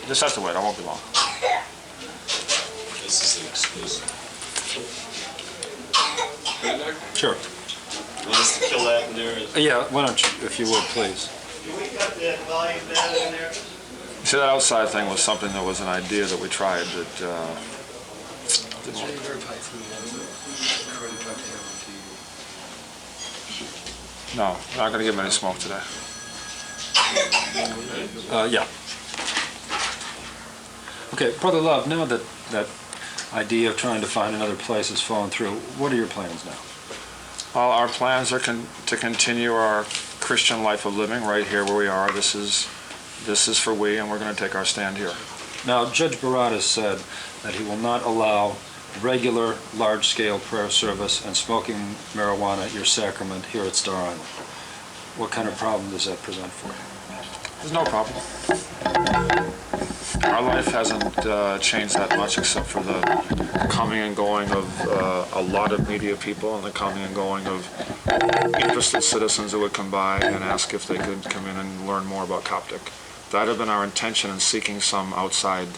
Just have to wait. I won't be long. This is an exclusive. Sure. You want us to kill that in there? Yeah, why don't you, if you would, please. Can we cut that volume down in there? See, that outside thing was something that was an idea that we tried that no, we're not going to give him any smoke today. Yeah. Okay, Brother Louv, now that that idea of trying to find another place has fallen through, what are your plans now? Well, our plans are to continue our Christian life of living right here where we are. This is for we, and we're going to take our stand here. Now, Judge Barada said that he will not allow regular, large-scale prayer service and smoking marijuana at your sacrament here at Star Island. What kind of problem does that present for you? There's no problem. Our life hasn't changed that much except for the coming and going of a lot of media people and the coming and going of interested citizens who would come by and ask if they could come in and learn more about Coptic. That had been our intention in seeking some outside.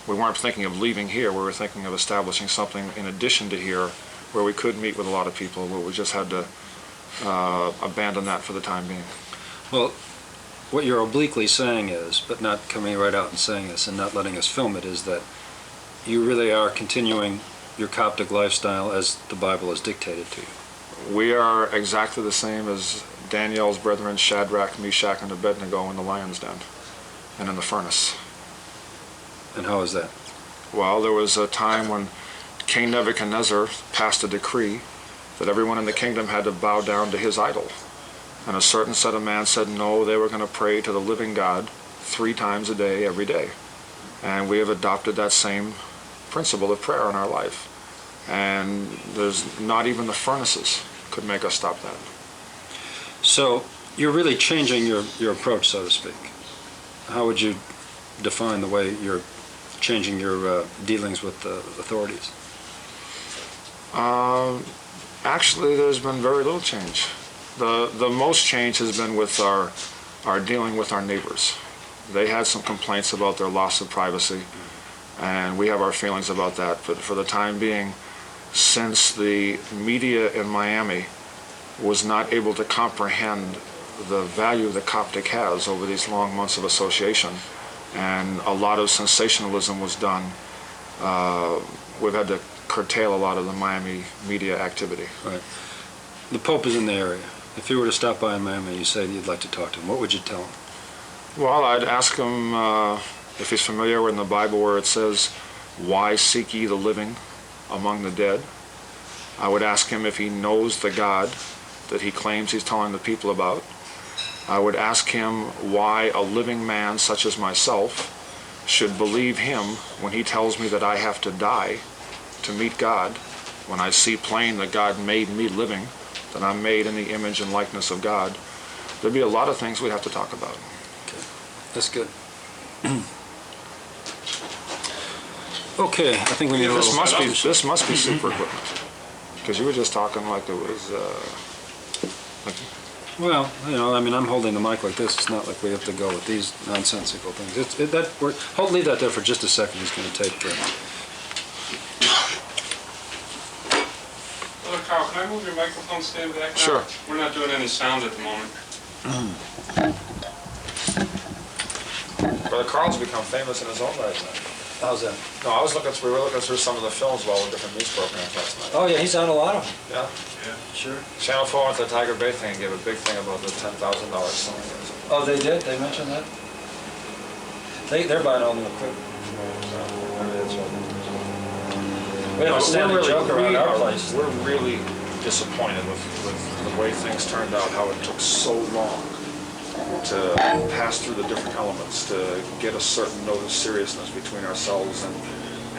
We weren't thinking of leaving here. We were thinking of establishing something in addition to here where we could meet with a lot of people, but we just had to abandon that for the time being. Well, what you're obliquely saying is, but not coming right out and saying this and not letting us film it, is that you really are continuing your Coptic lifestyle as the Bible has dictated to you. We are exactly the same as Daniel's brethren, Shadrach, Meshach, and Abednego in the lion's den and in the furnace. And how is that? Well, there was a time when King Nebuchadnezzar passed a decree that everyone in the kingdom had to bow down to his idol. And a certain set of men said no, they were going to pray to the living God 3 times a day, every day. And we have adopted that same principle of prayer in our life. And there's not even the furnaces could make us stop that. So you're really changing your approach, so to speak. How would you define the way you're changing your dealings with the authorities? Actually, there's been very little change. The most change has been with our dealing with our neighbors. They had some complaints about their loss of privacy, and we have our feelings about that. But for the time being, since the media in Miami was not able to comprehend the value the Coptic has over these long months of association, and a lot of sensationalism was done, we've had to curtail a lot of the Miami media activity. Right. The Pope is in the area. If you were to stop by in Miami and you say that you'd like to talk to him, what would you tell him? Well, I'd ask him if he's familiar with the Bible where it says, "Why seek ye the living among the dead?" I would ask him if he knows the God that he claims he's telling the people about. I would ask him why a living man such as myself should believe him when he tells me that I have to die to meet God, when I see plain that God made me living, that I'm made in the image and likeness of God. There'd be a lot of things we'd have to talk about. Okay, that's good. Okay, I think we need a little... This must be super equipment, because you were just talking like it was... Well, you know, I mean, I'm holding the mic like this. It's not like we have to go with these nonsensical things. I'll leave that there for just a second. He's going to take... Brother Carl, can I move your microphone stand back now? Sure. We're not doing any sound at the moment. Brother Carl's become famous in his own right now. How's that? No, we were looking through some of the films while with different news programs last night. Oh, yeah, he's on a lot of them. Yeah. Yeah. Sure. Channel 4 went to the Tiger Bay thing and gave a big thing about the $10,000 song. Oh, they did? They mentioned that? They're buying all new equipment. We have a standing joke around our place. We're really disappointed with the way things turned out, how it took so long to pass through the different elements, to get a certain note of seriousness between ourselves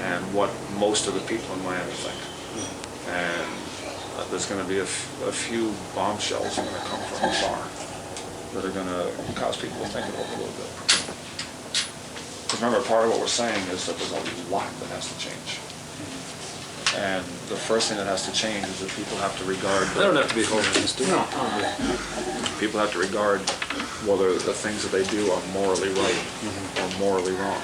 and what most of the people in Miami think. And there's going to be a few bombshells that are going to come from afar that are going to cause people to think about it a little bit. Because remember, part of what we're saying is that there's a lot that has to change. And the first thing that has to change is that people have to regard... They don't have to be holy, do they? No. People have to regard whether the things that they do are morally right or morally wrong.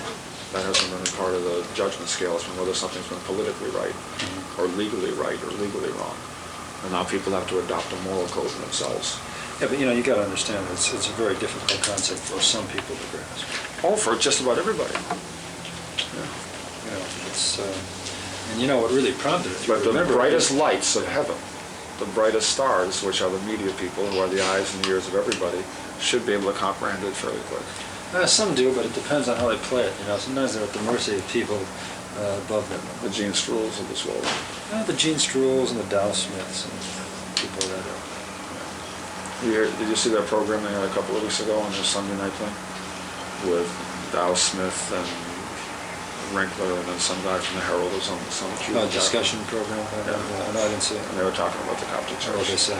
That hasn't been a part of the judgment scale. It's been whether something's been politically right or legally wrong. And now people have to adopt a moral code for themselves. Yeah, but you got to understand, it's a very difficult concept for some people to grasp. Oh, for just about everybody. It's, and what really prompted it. But the brightest lights of heaven, the brightest stars, which are the media people, who are the eyes and ears of everybody, should be able to comprehend it fairly quick. Some do, but it depends on how they play it. Sometimes they're at the mercy of people above them. The Gene Struhls of this world. The Gene Struhls and the Dow Smiths and people that are. Did you see that program they had a couple of weeks ago on their Sunday night thing? With Dow Smith and Winkler and then some guy from the Herald or some Discussion program? No, I didn't see it. And they were talking about the Coptic What did they Church. say?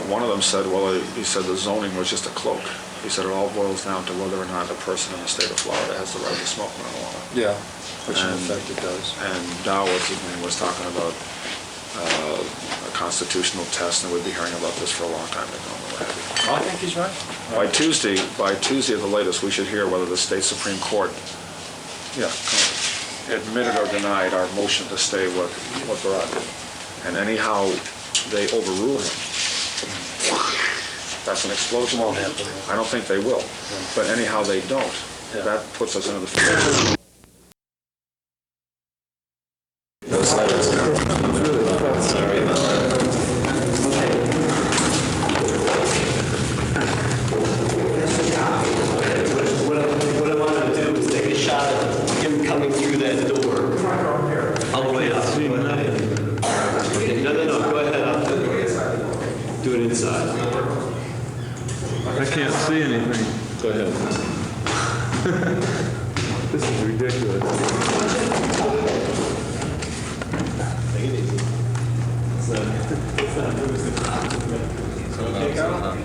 One of them said, well, he said the zoning was just a cloak. He said it all boils down to whether or not a person in the state of Florida has the right to smoke marijuana. Yeah, which in And- effect it does. And Dow was talking about a constitutional test, and we'd be hearing about this for a long time to come. I think he's right. By Tuesday at the latest, we should hear whether the state Supreme Court admitted or denied our motion to stay what Barad did. And anyhow they overrule him, that's an explosion. Won't happen. I don't think they will. But anyhow they don't, that puts us into the future. What I want to do is take a shot at him coming through that door. All the way up. Go ahead. No, go ahead up. Do it inside. I can't see anything. Go ahead. This is ridiculous. Take it easy. Okay, Carl?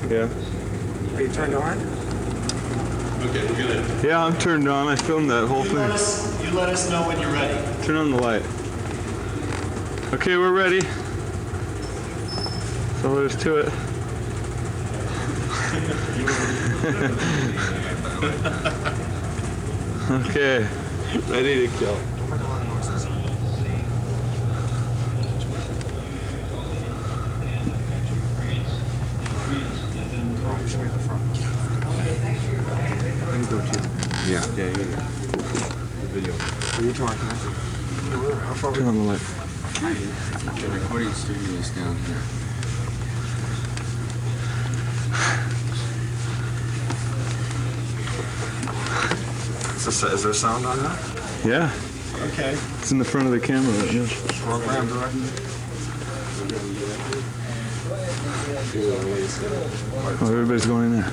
Yeah. Are you turned on? Okay, we're good. Yeah, I'm turned on. I filmed that whole You let thing. us know when you're ready. Turn on the light. Okay, we're ready. That's all there is to it. Okay. Ready to kill. Turn on the light. The recording studio is down here. Is there sound on that? Yeah. Okay. It's in the front of the camera right now. Program director. Oh, everybody's going in there.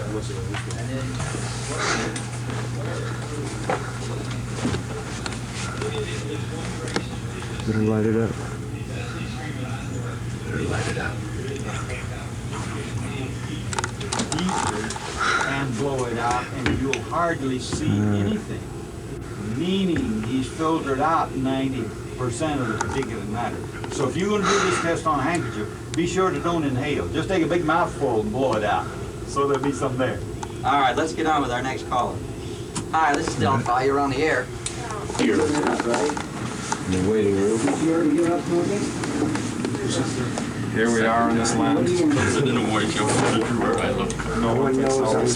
Better light it up. Better light it up. And blow it out, and you'll hardly see anything. Meaning he's filtered out 90% of the particulate matter. So if you're going to do this test on a handkerchief, be sure to don't inhale. Just take a big mouthful and blow it out. So there'll be some there. All right, let's get on with our next caller. Hi, this is Delphi. You're on the air. The waiting room. Here we are in this lounge. I didn't wake up everywhere I look. No one knows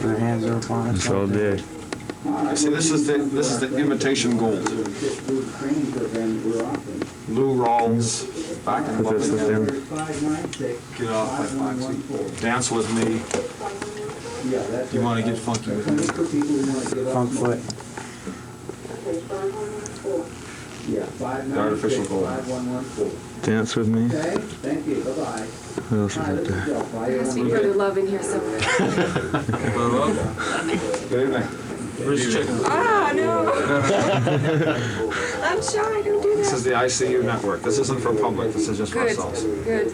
Their hands are up on It's all day. See, this is the imitation gold. Lou Rawls, back in Put this with them. Get off my Foxy. Dance with me. You want to get funky with me? Funk foot. The artificial gold. Dance with me. Thank you, bye-bye. What else is up there? I see Brother Love in here somewhere. Good evening. Where's your chicken? Ah, no. I'm shy, don't do This that. is the ICU network. This isn't for public. This is just for Good, ourselves. good.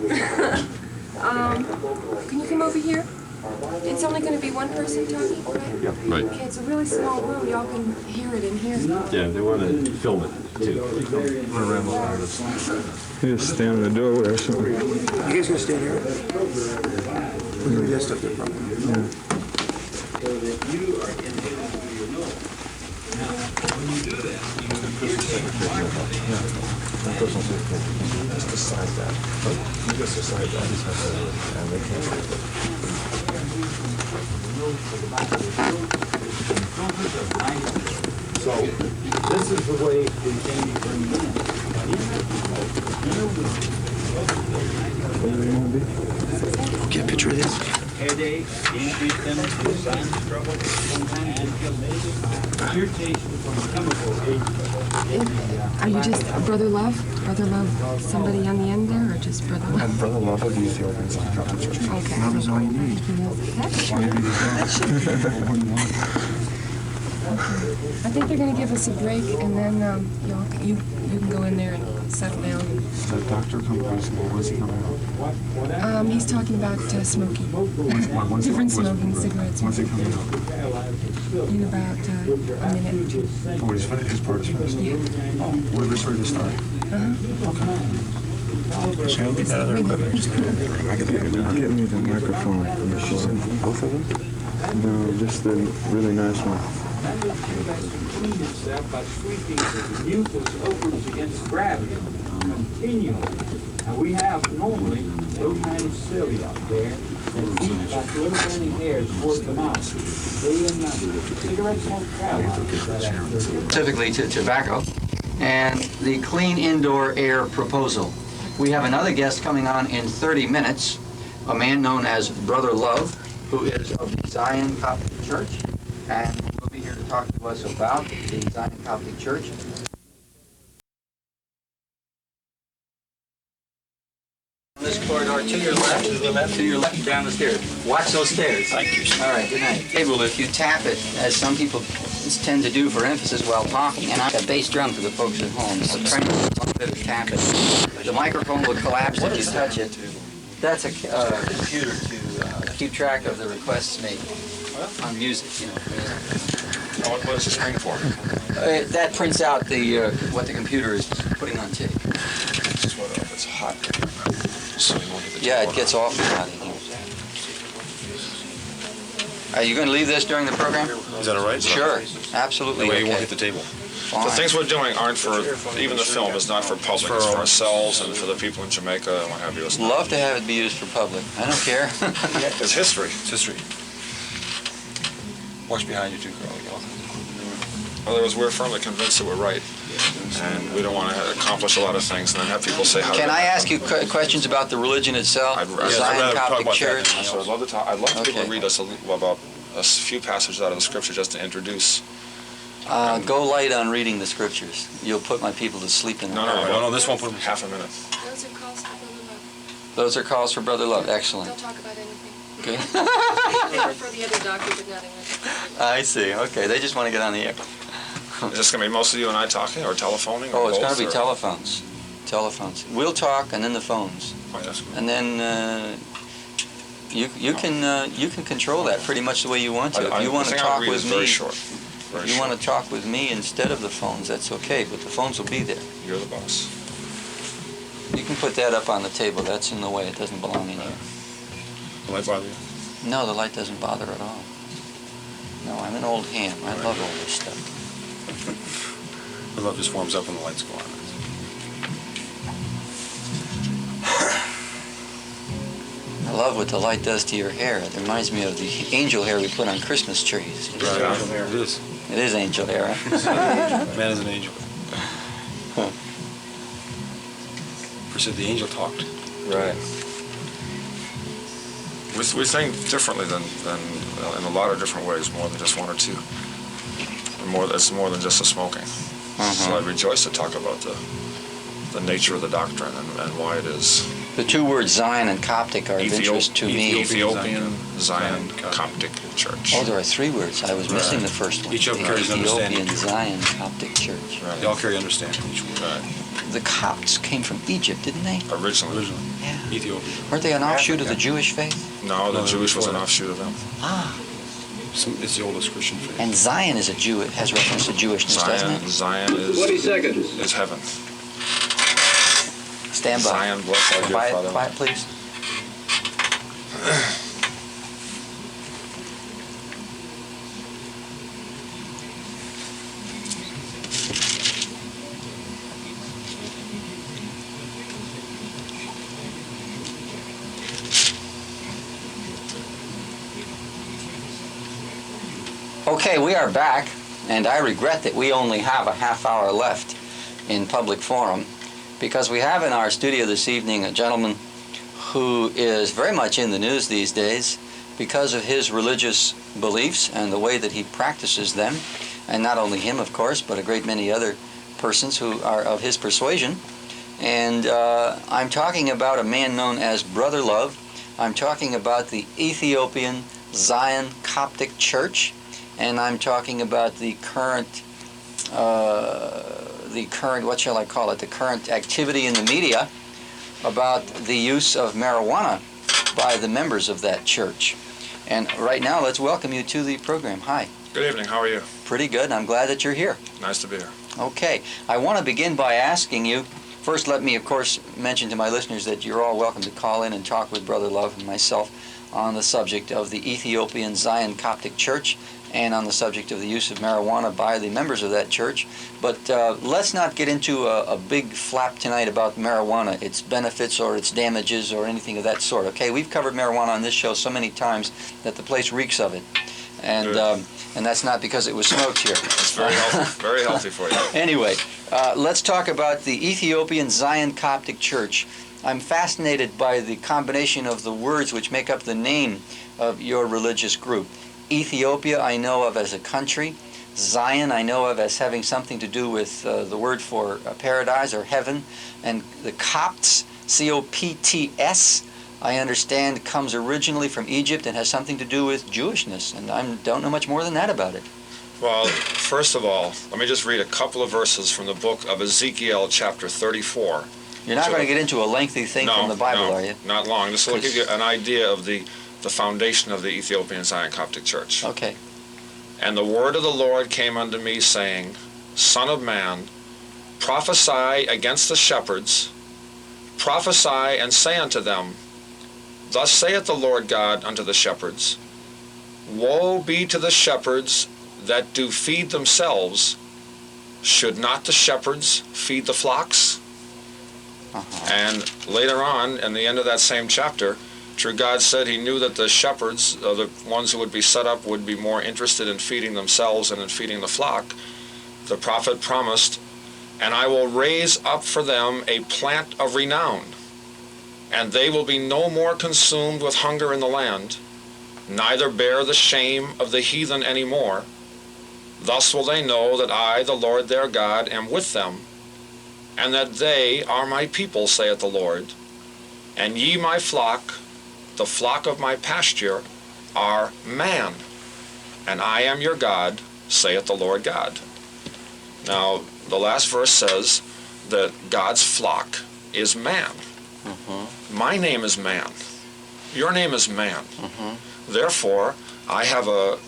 Can you come over here? It's only going to be one person talking, right? Yeah. Right. Okay, it's a really small room. Y'all can hear it in here. Yeah, they want to film it too. You just stand in the doorway or something. You guys gonna stand here? We're just up there, probably. you are inhaling through your nose. Now, when you do that, you irritate the microphone. Just decide that. You just decide that. And they can't say that. So, this is the way we can bring it in. Get a picture of this. Headache, increased energy, sinus trouble, sometimes irritation from chemical agents. Are you just Brother Louv? Brother Louv, somebody on the end there, or just Brother Louv? Brother Louv of Ethiopian Zion Baptist Church. Okay. Love is all you need. I think they're gonna give us a break, and then you can go in there and settle down. Is that doctor coming out? Where's he coming out? He's talking about smoking, different smoking, cigarettes. When's he coming out? In about a minute or two. Oh, he's finished. His part is finished. Yeah. Oh, we're just ready to start. Okay. Shall I get that other equipment? Get me the microphone. Both of them? No, just the really nice one. That can clean itself by sweeping the mucus opens against gravity continually. And we have normally those kind of cilia there that eat like little tiny hairs towards the mouth. Cigarette smoke travels. Specifically to tobacco, and the clean indoor air proposal. We have another guest coming on in 30 minutes, a man known as Brother Louv, who is of the Zion Coptic Church, and will be here to talk to us about the Zion Coptic Church. This corridor to your left, down the stairs. Watch those stairs. Thank you. All right, good night. Table, if you tap it, as some people tend to do for emphasis while talking, and I got bass drum for the folks at home, so try to tap it. The microphone will collapse if you touch it. That's a computer to keep track of the requests made on music, you know. What is the screen for? That prints out the what the computer is putting on tape. This is what it's hot. So you want to Yeah, it gets awfully hot in here. Are you going to leave this during the program? Is that all right? Sure, absolutely. That way you won't Okay. hit the table. Fine. The things we're doing aren't for, even the film is not for public, it's for ourselves and for the people in Jamaica and what have you. Love to have it be used for public. I don't care. It's history. It's history. Watch behind you too, Carl. In other words, we're firmly convinced that we're right. And we don't want to accomplish a lot of things and then have people say how Can I ask you questions about the religion itself? I'd The Zion rather talk Coptic about Church? that. So I'd love to talk. I'd love for people to Okay. read us about a few passages out of the scripture just to introduce. Go light on reading the scriptures. You'll put my people to sleep in a hurry. No, this won't put half a minute. Those are calls for Brother Louv. Those are calls for Brother Love. Don't Excellent. talk about anything. Good. For the other doctor, but not English. I see. Okay, they just want to get on the air. Is this going to be mostly you and I talking or telephoning? Or Oh, it's going both, to be or- telephones. Telephones. We'll talk, and then the phones, Oh, that's good. and then you can control that pretty much the way you want to. If you want to talk with Very me, short. if you want to talk with me instead of the phones, that's okay. But the phones will be there. You're the boss. You can put that up on the table. That's in the way. It doesn't belong in here. Will I bother you? No, the light doesn't bother at all. No, I'm an old ham. I love all this stuff. The love just warms up when the lights go on. I love what the light does to your hair. It reminds me of the angel hair we put on Christmas trees. It is. It is angel hair, huh? Man is an angel. First said the angel talked. Right. We sing differently than in a lot of different ways, more than just one or two. It's more than just the smoking. So I rejoice to talk about the nature of the doctrine and why it is. The two words Zion and Coptic are of interest to me. Ethiopian Zion Coptic Church. Oh, there are three words. I was missing the first one. Each of them carries understanding. Ethiopian Zion Coptic Church. Right. They all carry understanding, each word. Right. The Copts came from Egypt, didn't they? Originally. Yeah. Ethiopia. Weren't they an offshoot of the Jewish faith? No, the No, Jewish was an before that. offshoot of them. Ah. It's the oldest Christian faith. And Zion is a Jew. It has reference to Jewishness, doesn't it? Zion is heaven. Stand by. Zion, bless our dear Quiet, Father. quiet, please. Okay, we are back, and I regret that we only have a half hour left in public forum, because we have in our studio this evening a gentleman who is very much in the news these days because of his religious beliefs and the way that he practices them, and not only him, of course, but a great many other persons who are of his persuasion. And I'm talking about a man known as Brother Louv. I'm talking about the Ethiopian Zion Coptic Church, and I'm talking about the current, what shall I call it, the current activity in the media about the use of marijuana by the members of that church. And right now, let's welcome you to the program. Hi. Good evening. How are you? Pretty good. I'm glad that you're here. Nice to be here. Okay. I want to begin by asking you, first let me, of course, mention to my listeners that you're all welcome to call in and talk with Brother Louv and myself on the subject of the Ethiopian Zion Coptic Church and on the subject of the use of marijuana by the members of that church. But let's not get into a big flap tonight about marijuana, its benefits or its damages or anything of that sort. Okay, we've covered marijuana on this show so many times that the place reeks of it. And that's not because it was smoked here. It's very healthy for you. Anyway, let's talk about the Ethiopian Zion Coptic Church. I'm fascinated by the combination of the words which make up the name of your religious group. Ethiopia I know of as a country. Zion I know of as having something to do with the word for paradise or heaven. And the Copts, C-O-P-T-S, I understand comes originally from Egypt and has something to do with Jewishness. And I don't know much more than that about it. Well, first of all, let me just read a couple of verses from the book of Ezekiel, chapter 34. You're not going to get into a lengthy thing from the Bible, are you? Not long. Just to give you an idea of the foundation of the Ethiopian Zion Coptic Church. Okay. And the word of the Lord came unto me, saying, Son of man, prophesy against the shepherds, prophesy and say unto them, Thus saith the Lord God unto the shepherds, Woe be to the shepherds that do feed themselves. Should not the shepherds feed the flocks? And later on, in the end of that same chapter, true God said he knew that the shepherds, the ones who would be set up, would be more interested in feeding themselves and in feeding the flock. The prophet promised, And I will raise up for them a plant of renown, and they will be no more consumed with hunger in the land, neither bear the shame of the heathen any more. Thus will they know that I, the Lord their God, am with them, and that they are my people, saith the Lord. And ye my flock, the flock of my pasture, are man, and I am your God, saith the Lord God. Now, the last verse says that God's flock is man. My name is man. Your name is man. Therefore, I have a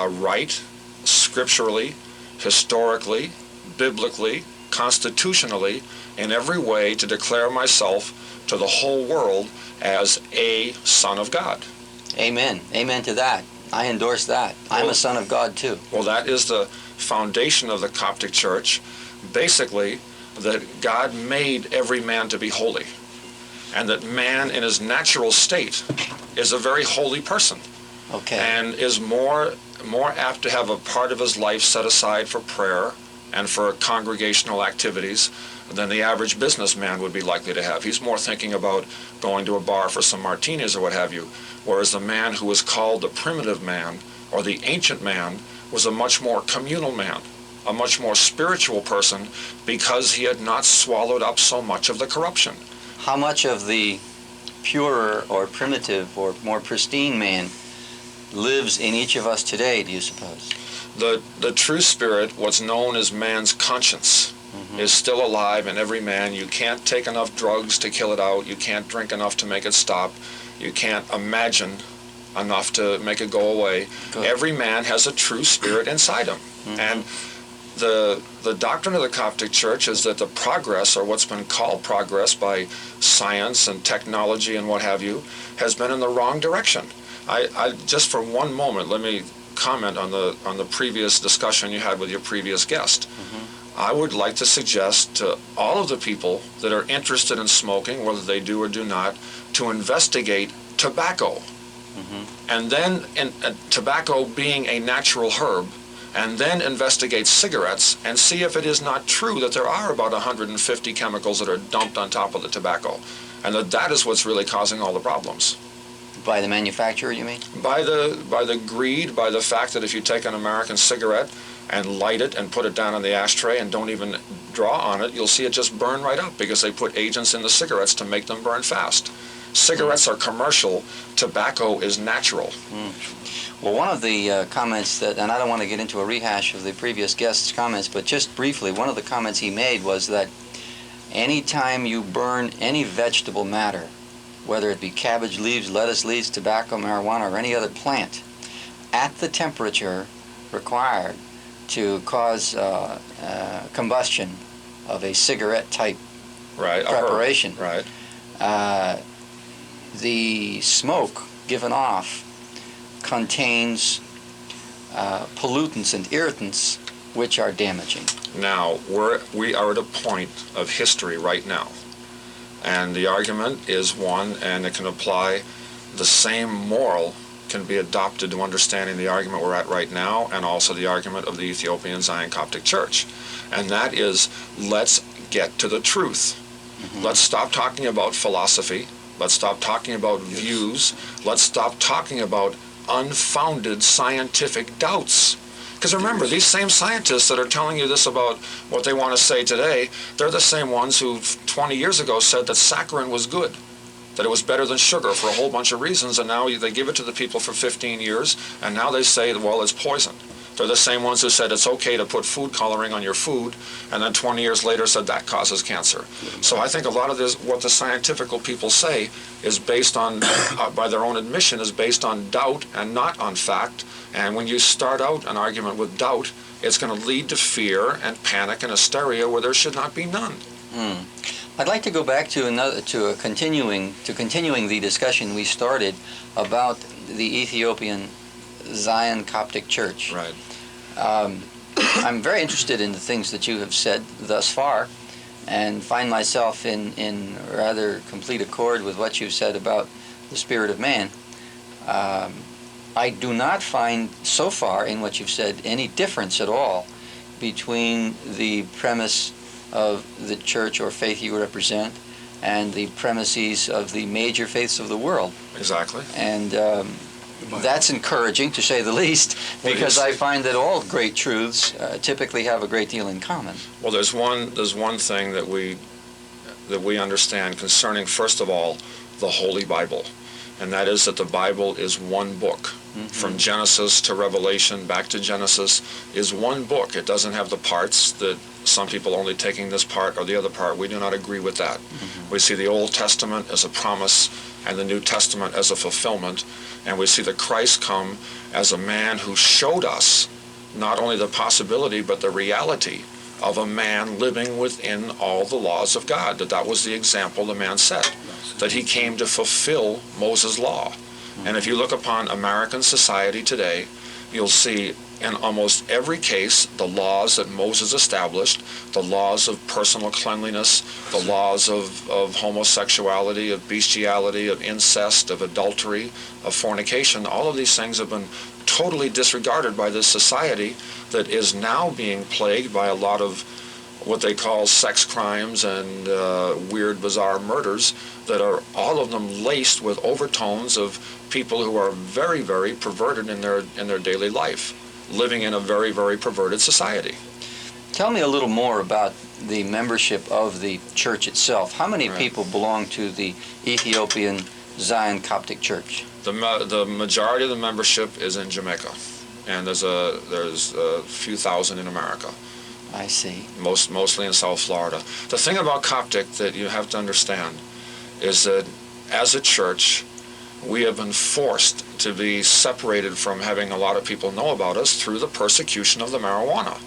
right, scripturally, historically, biblically, constitutionally, in every way to declare myself to the whole world as a son of God. Amen. Amen to that. I endorse that. I'm a son of God too. Well, that is the foundation of the Coptic Church. Basically, that God made every man to be holy, and that man in his natural state is a very holy person. Okay. And is more apt to have a part of his life set aside for prayer and for congregational activities than the average businessman would be likely to have. He's more thinking about going to a bar for some martinis or what have you, whereas the man who was called the primitive man or the ancient man was a much more communal man, a much more spiritual person, because he had not swallowed up so much of the corruption. How much of the purer or primitive or more pristine man lives in each of us today, do you suppose? The true spirit, what's known as man's conscience, is still alive in every man. You can't take enough drugs to kill it out. You can't drink enough to make it stop. You can't imagine enough to make it go away. Good. Every man has a true spirit inside him. And the doctrine of the Coptic Church is that the progress, or what's been called progress by science and technology and what have you, has been in the wrong direction. I just for one moment, let me comment on the previous discussion you had with your previous guest. I would like to suggest to all of the people that are interested in smoking, whether they do or do not, to investigate tobacco. and then tobacco being a natural herb, and then investigate cigarettes and see if it is not true that there are about 150 chemicals that are dumped on top of the tobacco, and that is what's really causing all the problems. By the manufacturer, you mean? By the greed, by the fact that if you take an American cigarette and light it and put it down on the ashtray and don't even draw on it, you'll see it just burn right up because they put agents in the cigarettes to make them burn fast. Cigarettes are commercial, tobacco is natural. Well, one of the comments that, and I don't want to get into a rehash of the previous guest's comments, but just briefly, one of the comments he made was that anytime you burn any vegetable matter, whether it be cabbage leaves, lettuce leaves, tobacco, marijuana, or any other plant, at the temperature required to cause combustion of a cigarette-type preparation, the smoke given off contains pollutants and irritants which are damaging. Now, we are at a point of history right now. And the argument is one, and it can apply, the same moral can be adopted to understanding the argument we're at right now, and also the argument of the Ethiopian Zion Coptic Church. And that is, let's get to the truth. Let's stop talking about philosophy. Let's stop talking about views. Let's stop talking about unfounded scientific doubts. Because remember, these same scientists that are telling you this about what they want to say today, they're the same ones who 20 years ago said that saccharin was good, that it was better than sugar for a whole bunch of reasons, and now they give it to the people for 15 years, and now they say, well, it's poison. They're the same ones who said it's okay to put food coloring on your food, and then 20 years later said that causes cancer. So I think a lot of this, what the scientific people say, is based on, by their own admission, is based on doubt and not on fact. And when you start out an argument with doubt, it's going to lead to fear and panic and hysteria where there should not be none. I'd like to go back to continuing the discussion we started about the Ethiopian Zion Coptic Church. Right. I'm very interested in the things that you have said thus far, and find myself in rather complete accord with what you've said about the spirit of man. I do not find so far in what you've said any difference at all between the premise of the church or faith you represent and the premises of the major faiths of the world. Exactly. And that's encouraging, to say the least, because I find that all great truths typically have a great deal in common. Well, there's one thing that we understand concerning, first of all, the Holy Bible, and that is that the Bible is one book. From Genesis to Revelation, back to Genesis, is one book. It doesn't have the parts that some people only taking this part or the other part. We do not agree with that. We see the Old Testament as a promise and the New Testament as a fulfillment, and we see that Christ come as a man who showed us not only the possibility but the reality of a man living within all the laws of God, that was the example the man set, that he came to fulfill Moses' law. And if you look upon American society today, you'll see in almost every case the laws that Moses established, the laws of personal cleanliness, the laws of homosexuality, of bestiality, of incest, of adultery, of fornication, all of these things have been totally disregarded by this society that is now being plagued by a lot of what they call sex crimes and weird, bizarre murders that are all of them laced with overtones of people who are very, very perverted in their daily life, living in a very, very perverted society. Tell me a little more about the membership of the church itself. How many people belong to the Ethiopian Zion Coptic Church? The majority of the membership is in Jamaica, and there's a few thousand in America. I see. Mostly in South Florida. The thing about Coptic that you have to understand is that as a church, we have been forced to be separated from having a lot of people know about us through the persecution of the marijuana.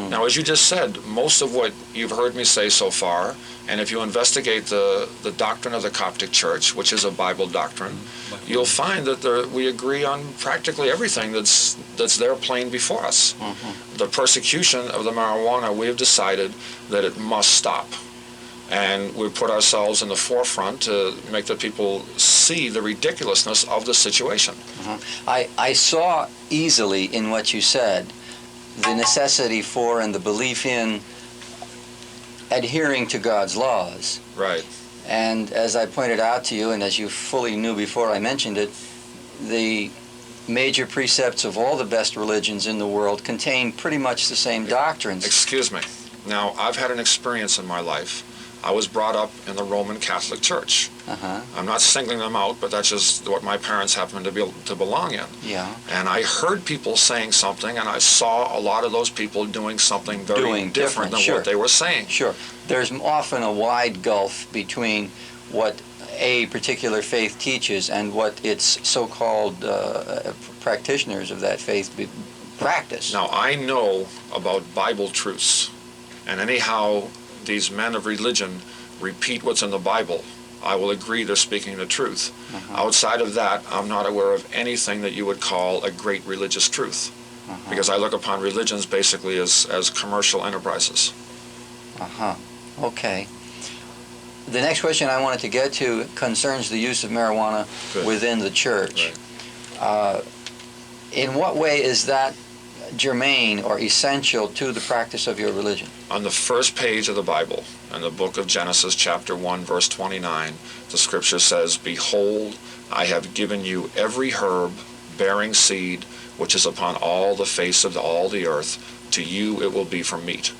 Now, as you just said, most of what you've heard me say so far, and if you investigate the doctrine of the Coptic Church, which is a Bible doctrine, you'll find that we agree on practically everything that's there plain before us. The persecution of the marijuana, we have decided that it must stop. And we put ourselves in the forefront to make the people see the ridiculousness of the situation. I saw easily in what you said the necessity for and the belief in adhering to God's laws. Right. And as I pointed out to you, and as you fully knew before I mentioned it, the major precepts of all the best religions in the world contain pretty much the same doctrines. Excuse me. Now, I've had an experience in my life. I was brought up in the Roman Catholic Church. I'm not singling them out, but that's just what my parents happened to belong in. Yeah. And I heard people saying something, and I saw a lot of those people doing something very different than sure. what they were saying. Sure. There's often a wide gulf between what a particular faith teaches and what its so-called practitioners of that faith practice. Now, I know about Bible truths, and anyhow these men of religion repeat what's in the Bible, I will agree they're speaking the truth. Outside of that, I'm not aware of anything that you would call a great religious truth, because I look upon religions basically as commercial enterprises. Okay. The next question I wanted to get to concerns the use of marijuana within the church. Right. In what way is that germane or essential to the practice of your religion? On the first page of the Bible, in the book of Genesis, chapter 1, verse 29, the scripture says, "Behold, I have given you every herb bearing seed, which is upon all the face of all the earth. To you it will be for meat."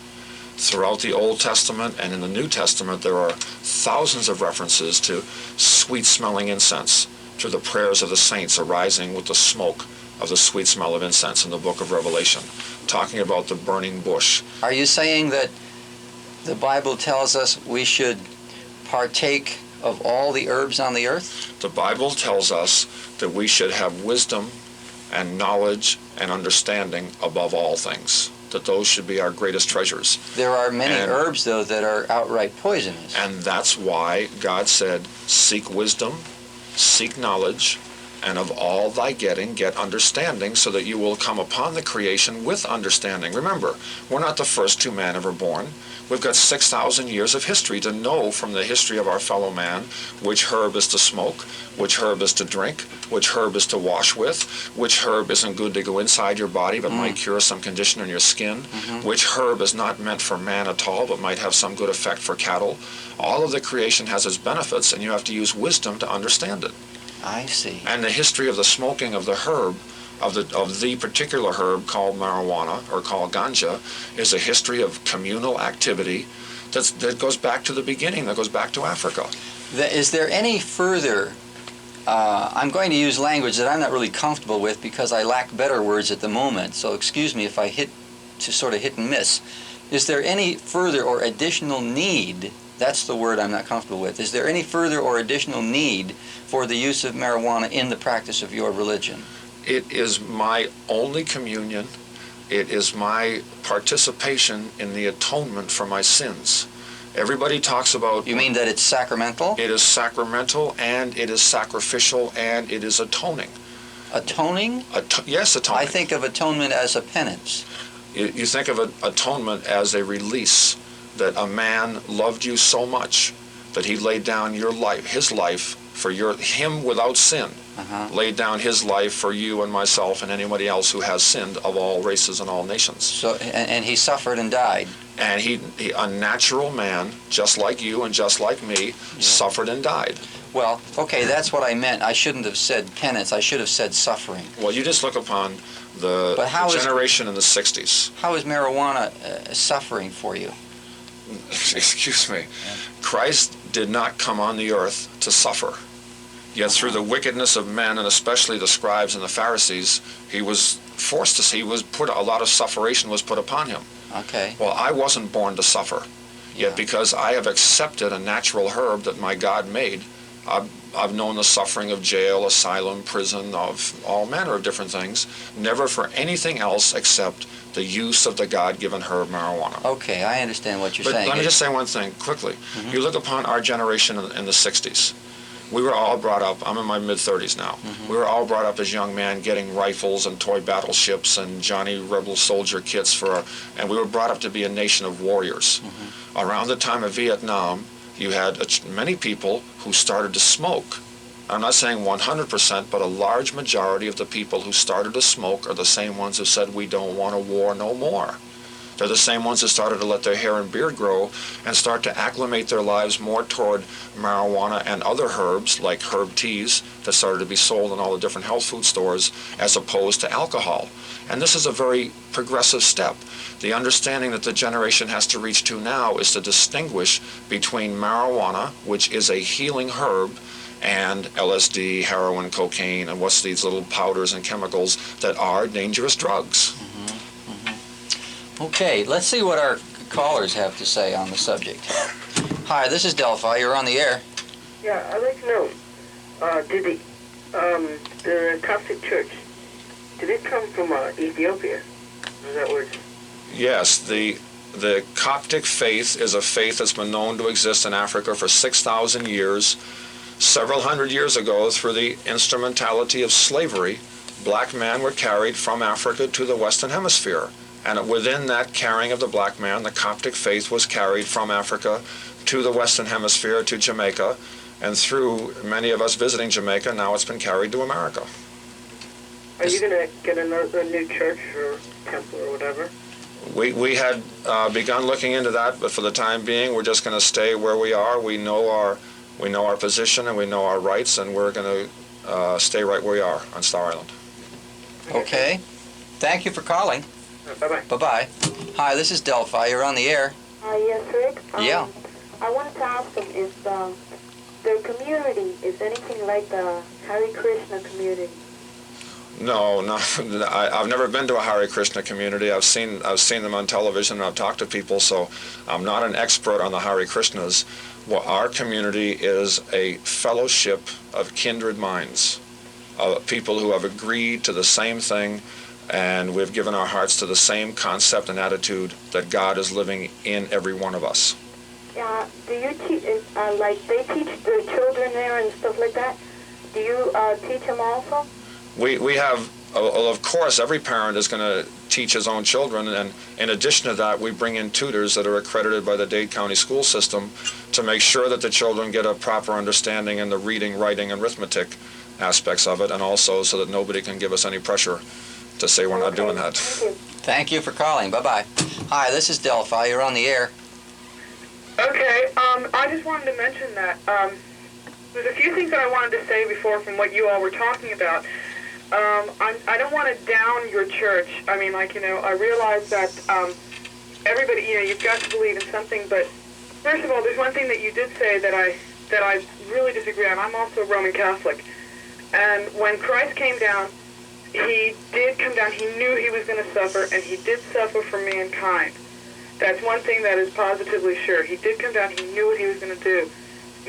Throughout the Old Testament and in the New Testament, there are thousands of references to sweet-smelling incense, to the prayers of the saints arising with the smoke of the sweet smell of incense in the book of Revelation, talking about the burning bush. Are you saying that the Bible tells us we should partake of all the herbs on the earth? The Bible tells us that we should have wisdom and knowledge and understanding above all things, that those should be our greatest treasures. There are many herbs, though, that are outright poisonous. And that's why God said, seek wisdom, seek knowledge, and of all thy getting, get understanding, so that you will come upon the creation with understanding. Remember, we're not the first two men ever born. We've got 6,000 years of history to know from the history of our fellow man which herb is to smoke, which herb is to drink, which herb is to wash with, which herb isn't good to go inside your body but might cure some condition in your skin, which herb is not meant for man at all but might have some good effect for cattle. All of the creation has its benefits, and you have to use wisdom to understand it. I see. And the history of the smoking of the herb, of the particular herb called marijuana or called ganja, is a history of communal activity that goes back to the beginning, that goes back to Africa. Is there any further, I'm going to use language that I'm not really comfortable with because I lack better words at the moment, so excuse me if I sort of hit and miss. Is there any further or additional need, that's the word I'm not comfortable with, is there any further or additional need for the use of marijuana in the practice of your religion? It is my only communion. It is my participation in the atonement for my sins. Everybody talks about... You mean that it's sacramental? It is sacramental, and it is sacrificial, and it is atoning. Atoning? Yes, atoning. I think of atonement as a penance. You think of atonement as a release, that a man loved you so much that he laid down your life, his life, for him without sin, laid down his life for you and myself and anybody else who has sinned, of all races and all nations. So, and he suffered and died. And he a natural man, just like you and just like me, suffered and died. Well, okay, that's what I meant. I shouldn't have said penance. I should have said suffering. Well, you just look upon the generation in the 60s. How is marijuana suffering for you? Excuse me. Christ did not come on the earth to suffer. Yet through the wickedness of men, and especially the scribes and the Pharisees, he was forced to, a lot of sufferation was put upon him. Okay. Well, I wasn't born to suffer. Yet because I have accepted a natural herb that my God made, I've known the suffering of jail, asylum, prison, of all manner of different things, never for anything else except the use of the God-given herb marijuana. Okay, I understand what you're saying. But let me just say one thing quickly. You look upon our generation in the 60s. We were all brought up, I'm in my mid-30s now, we were all brought up as young men getting rifles and toy battleships and Johnny Rebel soldier kits and we were brought up to be a nation of warriors. Around the time of Vietnam, you had many people who started to smoke. I'm not saying 100%, but a large majority of the people who started to smoke are the same ones who said we don't want a war no more. They're the same ones who started to let their hair and beard grow and start to acclimate their lives more toward marijuana and other herbs, like herb teas that started to be sold in all the different health food stores, as opposed to alcohol. And this is a very progressive step. The understanding that the generation has to reach to now is to distinguish between marijuana, which is a healing herb, and LSD, heroin, cocaine, and what's these little powders and chemicals that are dangerous drugs. Okay, let's see what our callers have to say on the subject. Hi, this is Delphi. You're on the air. Yeah, I'd like to know, did the Coptic Church, did it come from Ethiopia? Is that where it's... Yes, the Coptic faith is a faith that's been known to exist in Africa for 6,000 years. Several hundred years ago, through the instrumentality of slavery, black men were carried from Africa to the Western Hemisphere. And within that carrying of the black man, the Coptic faith was carried from Africa to the Western Hemisphere, to Jamaica, and through many of us visiting Jamaica, now it's been carried to America. Are you going to get a new church or temple or whatever? We had begun looking into that, but for the time being, we're just going to stay where we are. We know our position and we know our rights, and we're going to stay right where we are on Star Island. Okay. Thank you for calling. Bye-bye. Bye-bye. Hi, this is Delphi. You're on the air. Yes, Rick. Yeah. I wanted to ask them if their community is anything like the Hare Krishna community. No, I've never been to a Hare Krishna community. I've seen them on television, and I've talked to people, so I'm not an expert on the Hare Krishnas. Well, our community is a fellowship of kindred minds, people who have agreed to the same thing, and we've given our hearts to the same concept and attitude that God is living in every one of us. Yeah. Do you teach, like they teach their children there and stuff like that? Do you teach them also? We have, of course, every parent is going to teach his own children, and in addition to that, we bring in tutors that are accredited by the Dade County school system to make sure that the children get a proper understanding in the reading, writing, and arithmetic aspects of it, and also so that nobody can give us any pressure to say we're not doing that. Thank you for calling. Bye-bye. Hi, this is Delphi. You're on the air. Okay, I just wanted to mention that there's a few things that I wanted to say before from what you all were talking about. I don't want to down your church. I mean, like, I realize that everybody, you've got to believe in something, but first of all, there's one thing that you did say that I really disagree on. I'm also Roman Catholic. And when Christ came down, he did come down. He knew he was going to suffer, and he did suffer for mankind. That's one thing that is positively sure. He did come down. He knew what he was going to do.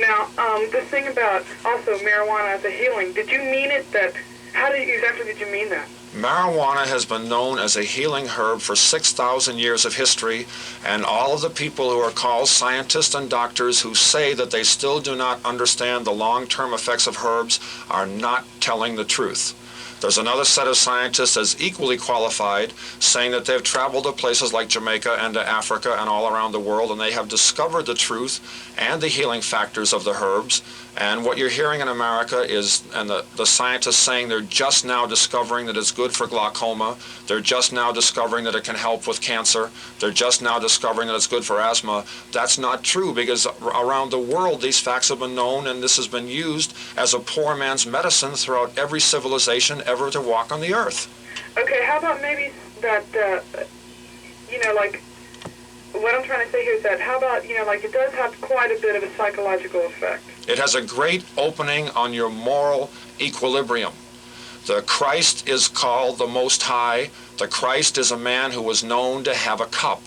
Now, the thing about also marijuana as a healing, did you mean it that, how exactly did you mean that? Marijuana has been known as a healing herb for 6,000 years of history, and all of the people who are called scientists and doctors who say that they still do not understand the long-term effects of herbs are not telling the truth. There's another set of scientists as equally qualified saying that they've traveled to places like Jamaica and to Africa and all around the world, and they have discovered the truth and the healing factors of the herbs. And what you're hearing in America is, and the scientists saying they're just now discovering that it's good for glaucoma, they're just now discovering that it can help with cancer, they're just now discovering that it's good for asthma. That's not true, because around the world these facts have been known, and this has been used as a poor man's medicine throughout every civilization ever to walk on the earth. Okay, how about maybe that, like, what I'm trying to say here is that, how about, like, it does have quite a bit of a psychological effect. It has a great opening on your moral equilibrium. The Christ is called the Most High. The Christ is a man who was known to have a cup.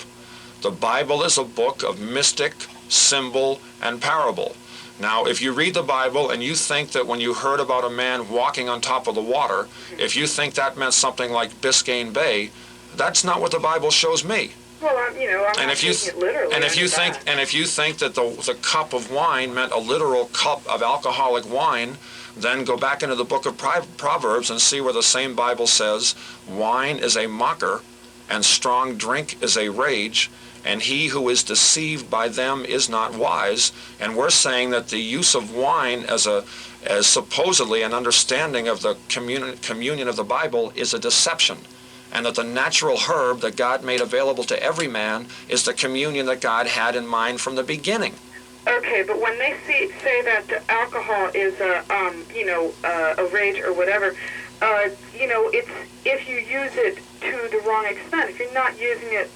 The Bible is a book of mystic, symbol, and parable. Now, if you read the Bible and you think that when you heard about a man walking on top of the water, if you think that meant something like Biscayne Bay, that's not what the Bible shows me. Well, I'm not taking it literally. And if you think that the cup of wine meant a literal cup of alcoholic wine, then go back into the book of Proverbs and see where the same Bible says wine is a mocker and strong drink is a rage, and he who is deceived by them is not wise. And we're saying that the use of wine as supposedly an understanding of the communion of the Bible is a deception, and that the natural herb that God made available to every man is the communion that God had in mind from the beginning. Okay, but when they say that alcohol is a rage or whatever, it's if you use it to the wrong extent. If you're not using it,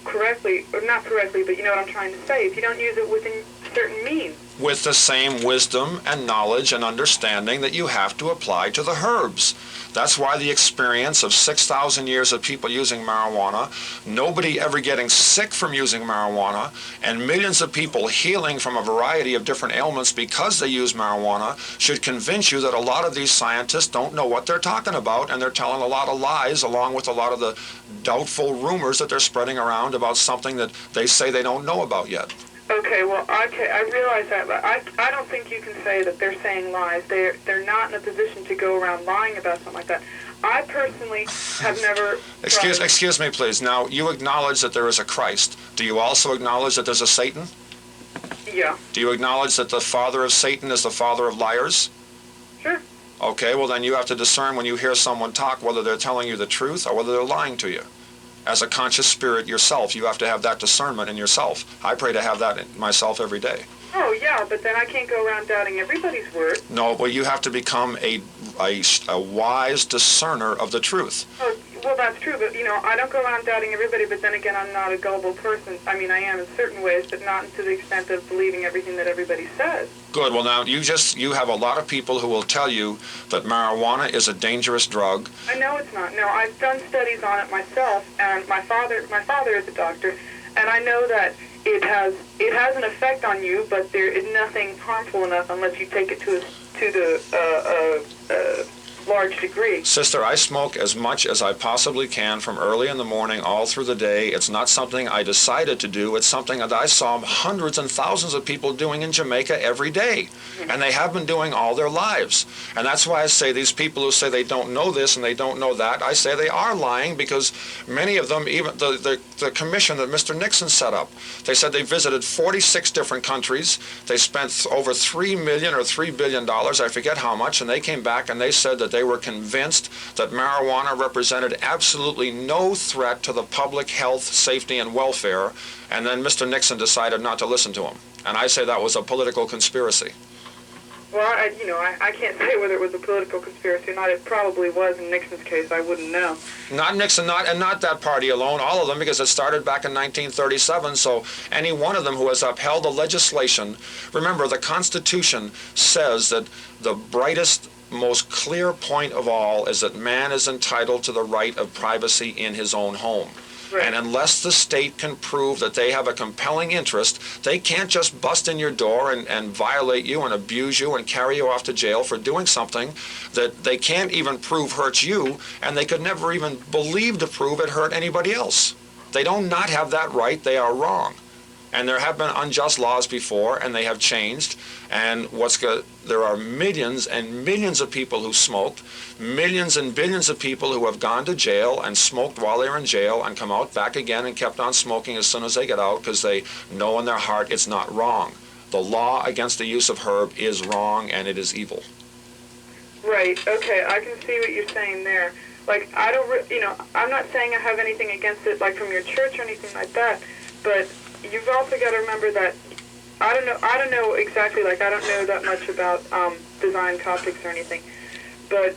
correctly, or not correctly, but you know what I'm trying to say. If you don't use it within certain means. With the same wisdom and knowledge and understanding that you have to apply to the herbs. That's why the experience of 6,000 years of people using marijuana, nobody ever getting sick from using marijuana, and millions of people healing from a variety of different ailments because they use marijuana should convince you that a lot of these scientists don't know what they're talking about, and they're telling a lot of lies along with a lot of the doubtful rumors that they're spreading around about something that they say they don't know about yet. Okay, well, I realize that, but I don't think you can say that they're saying lies. They're not in a position to go around lying about something like that. I personally have never... Excuse me, please. Now, you acknowledge that there is a Christ. Do you also acknowledge that there's a Satan? Yeah. Do you acknowledge that the father of Satan is the father of liars? Sure. Okay, well then you have to discern when you hear someone talk whether they're telling you the truth or whether they're lying to you. As a conscious spirit yourself, you have to have that discernment in yourself. I pray to have that in myself every day. Oh, yeah, but then I can't go around doubting everybody's word. No, well, you have to become a wise discerner of the truth. Oh, well, that's true, but, I don't go around doubting everybody, but then again, I'm not a gullible person. I mean, I am in certain ways, but not to the extent of believing everything that everybody says. Good. Well, now, you have a lot of people who will tell you that marijuana is a dangerous drug. I know it's not. No, I've done studies on it myself, and my father is a doctor, and I know that it has an effect on you, but there is nothing harmful enough unless you take it to the large degree. Sister, I smoke as much as I possibly can from early in the morning all through the day. It's not something I decided to do. It's something that I saw hundreds and thousands of people doing in Jamaica every day. And they have been doing all their lives. And that's why I say these people who say they don't know this and they don't know that, I say they are lying, because many of them, even the commission that Mr. Nixon set up, they said they visited 46 different countries. They spent over $3 million or $3 billion, I forget how much, and they came back and they said that they were convinced that marijuana represented absolutely no threat to the public health, safety, and welfare, and then Mr. Nixon decided not to listen to him. And I say that was a political conspiracy. Well, I can't say whether it was a political conspiracy or not. It probably was in Nixon's case. I wouldn't know. Not Nixon, not that party alone, all of them, because it started back in 1937, so any one of them who has upheld the legislation. Remember, the Constitution says that the brightest, most clear point of all is that man is entitled to the right of privacy in his own home. Right. And unless the state can prove that they have a compelling interest, they can't just bust in your door and violate you and abuse you and carry you off to jail for doing something that they can't even prove hurts you, and they could never even believe to prove it hurt anybody else. They don't not have that right. They are wrong. And there have been unjust laws before, and they have changed. And there are millions and millions of people who smoked, millions and billions of people who have gone to jail and smoked while they were in jail and come out back again and kept on smoking as soon as they get out, because they know in their heart it's not wrong. The law against the use of herb is wrong, and it is evil. Right. Okay. I can see what you're saying there. Like, I'm not saying I have anything against it, like from your church or anything like that, but you've also got to remember that I don't know exactly, like, I don't know that much about design Coptics or anything, but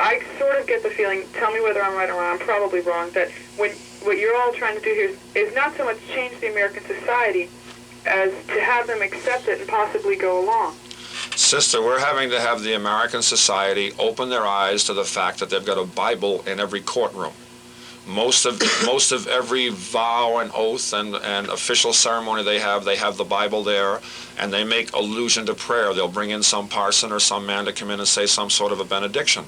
I sort of get the feeling, tell me whether I'm right or wrong, I'm probably wrong, that what you're all trying to do here is not so much change the American society as to have them accept it and possibly go along. Sister, we're having to have the American society open their eyes to the fact that they've got a Bible in every courtroom. Most of every vow and oath and official ceremony they have the Bible there, and they make allusion to prayer. They'll bring in some parson or some man to come in and say some sort of a benediction.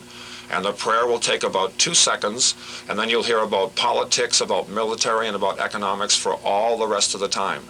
And the prayer will take about 2 seconds, and then you'll hear about politics, about military, and about economics for all the rest of the time.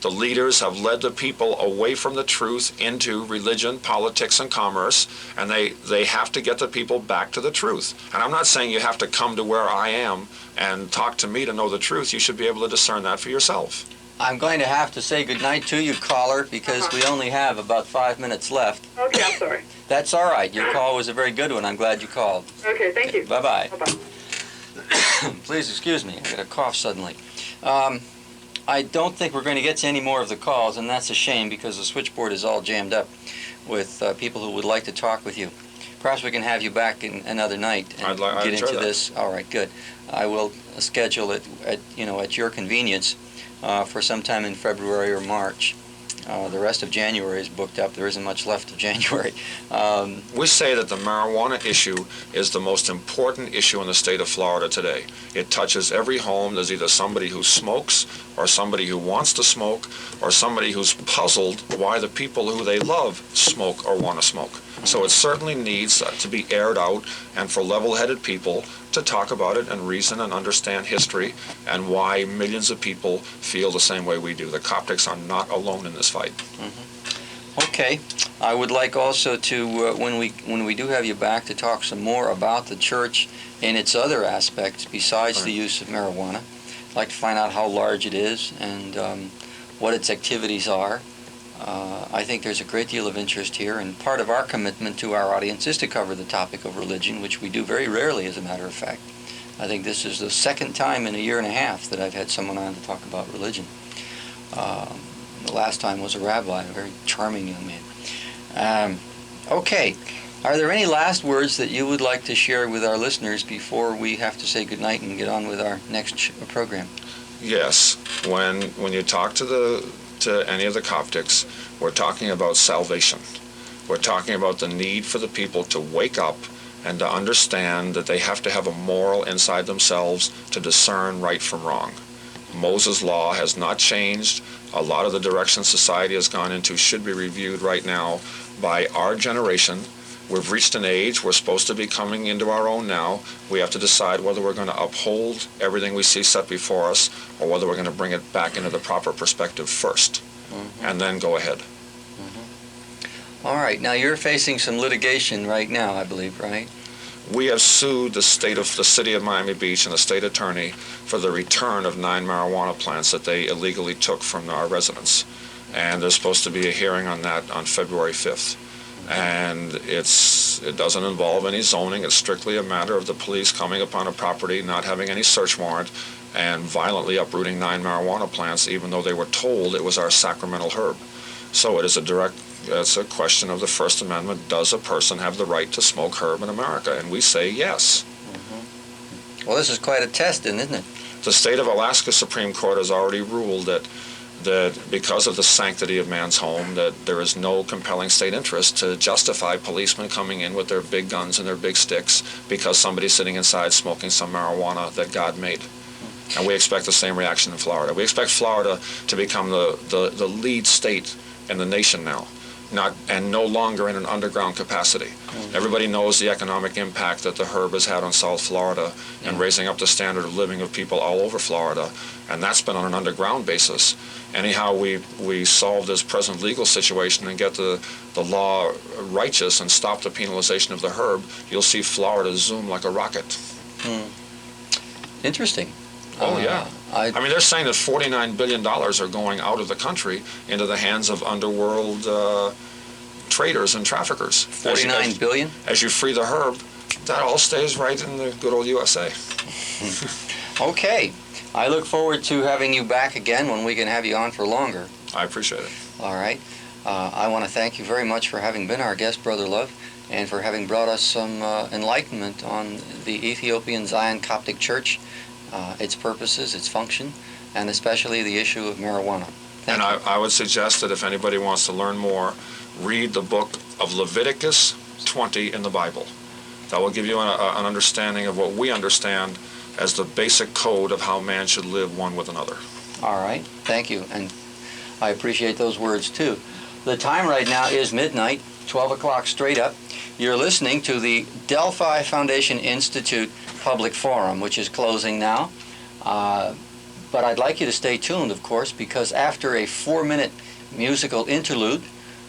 The leaders have led the people away from the truth into religion, politics, and commerce, and they have to get the people back to the truth. And I'm not saying you have to come to where I am and talk to me to know the truth. You should be able to discern that for yourself. I'm going to have to say goodnight to you, caller, because we only have about 5 minutes left. Okay, I'm sorry. That's all right. Your call was a very good one. I'm glad you called. Okay, thank you. Bye-bye. Bye-bye. Please excuse me. I got a cough suddenly. I don't think we're going to get to any more of the calls, and that's a shame because the switchboard is all jammed up with people who would like to talk with you. Perhaps we can have you back in another night and I'd get enjoy into that. this. All right, good. I will schedule it at your convenience for sometime in February or March. The rest of January is booked up. There isn't much left of January. We say that the marijuana issue is the most important issue in the state of Florida today. It touches every home. There's either somebody who smokes or somebody who wants to smoke or somebody who's puzzled why the people who they love smoke or want to smoke. So it certainly needs to be aired out, and for level-headed people to talk about it and reason and understand history and why millions of people feel the same way we do. The Coptics are not alone in this fight. Okay. I would like also to, when we do have you back, to talk some more about the church and its other aspects besides the use of marijuana. I'd like to find out how large it is and what its activities are. I think there's a great deal of interest here, and part of our commitment to our audience is to cover the topic of religion, which we do very rarely, as a matter of fact. I think this is the second time in a year and a half that I've had someone on to talk about religion. The last time was a rabbi, a very charming young man. Okay, are there any last words that you would like to share with our listeners before we have to say goodnight and get on with our next program? Yes, when you talk to any of the Coptics, we're talking about salvation. We're talking about the need for the people to wake up and to understand that they have to have a moral inside themselves to discern right from wrong. Moses' law has not changed. A lot of the direction society has gone into should be reviewed right now by our generation. We've reached an age, we're supposed to be coming into our own now. We have to decide whether we're going to uphold everything we see set before us or whether we're going to bring it back into the proper perspective first, and then go ahead. All right. Now, you're facing some litigation right now, I believe, right? We have sued the city of Miami Beach and the state attorney for the return of 9 marijuana plants that they illegally took from our residents. And there's supposed to be a hearing on that on February 5th. And it doesn't involve any zoning. It's strictly a matter of the police coming upon a property, not having any search warrant, and violently uprooting 9 marijuana plants, even though they were told it was our sacramental herb. So it's a question of the First Amendment. Does a person have the right to smoke herb in America? And we say yes. Well, this is quite a test, isn't it? The state of Alaska Supreme Court has already ruled that because of the sanctity of man's home, that there is no compelling state interest to justify policemen coming in with their big guns and their big sticks because somebody's sitting inside smoking some marijuana that God made. And we expect the same reaction in Florida. We expect Florida to become the lead state in the nation now, no longer in an underground capacity. Everybody knows the economic impact that the herb has had on South Florida and raising up the standard of living of people all over Florida, and that's been on an underground basis. Anyhow, we solve this present legal situation and get the law righteous and stop the penalization of the herb, you'll see Florida zoom like a rocket. Interesting. Oh, yeah. I mean, they're saying that $49 billion are going out of the country into the hands of underworld traders and traffickers. $49 billion? As you free the herb, that all stays right in the good old USA. Okay. I look forward to having you back again when we can have you on for longer. I appreciate it. All right. I want to thank you very much for having been our guest, Brother Louv, and for having brought us some enlightenment on the Ethiopian Zion Coptic Church, its purposes, its function, and especially the issue of marijuana. Thank you. I would suggest that if anybody wants to learn more, read the book of Leviticus 20 in the Bible. That will give you an understanding of what we understand as the basic code of how man should live one with another. All right. Thank you. And I appreciate those words, too. The time right now is midnight, 12 o'clock straight up. You're listening to the Delphi Foundation Institute Public Forum, which is closing now. But I'd like you to stay tuned, of course, because after a 4-minute musical interlude,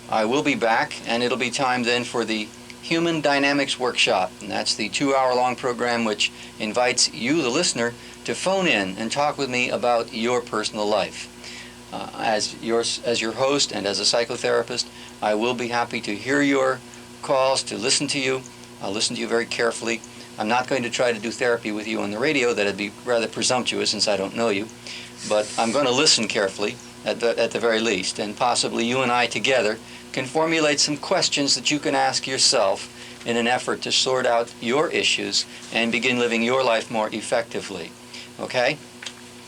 I will be back, and it'll be time then for the Human Dynamics Workshop. And that's the 2-hour-long program which invites you, the listener, to phone in and talk with me about your personal life. As your host and as a psychotherapist, I will be happy to hear your calls, to listen to you. I'll listen to you very carefully. I'm not going to try to do therapy with you on the radio. That'd be rather presumptuous since I don't know you. But I'm going to listen carefully at the very least, and possibly you and I together can formulate some questions that you can ask yourself in an effort to sort out your issues and begin living your life more effectively. Okay?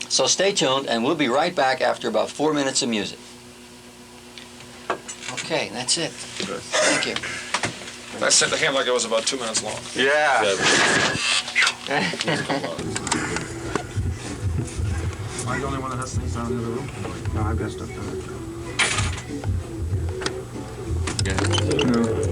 So stay tuned, and we'll be right back after about 4 minutes of music. Okay, that's it. Good. Thank you. I said the hand like it was about 2 minutes long. Yeah. Am I the only one that has things down in the room? No, I've got stuff down there. Yeah.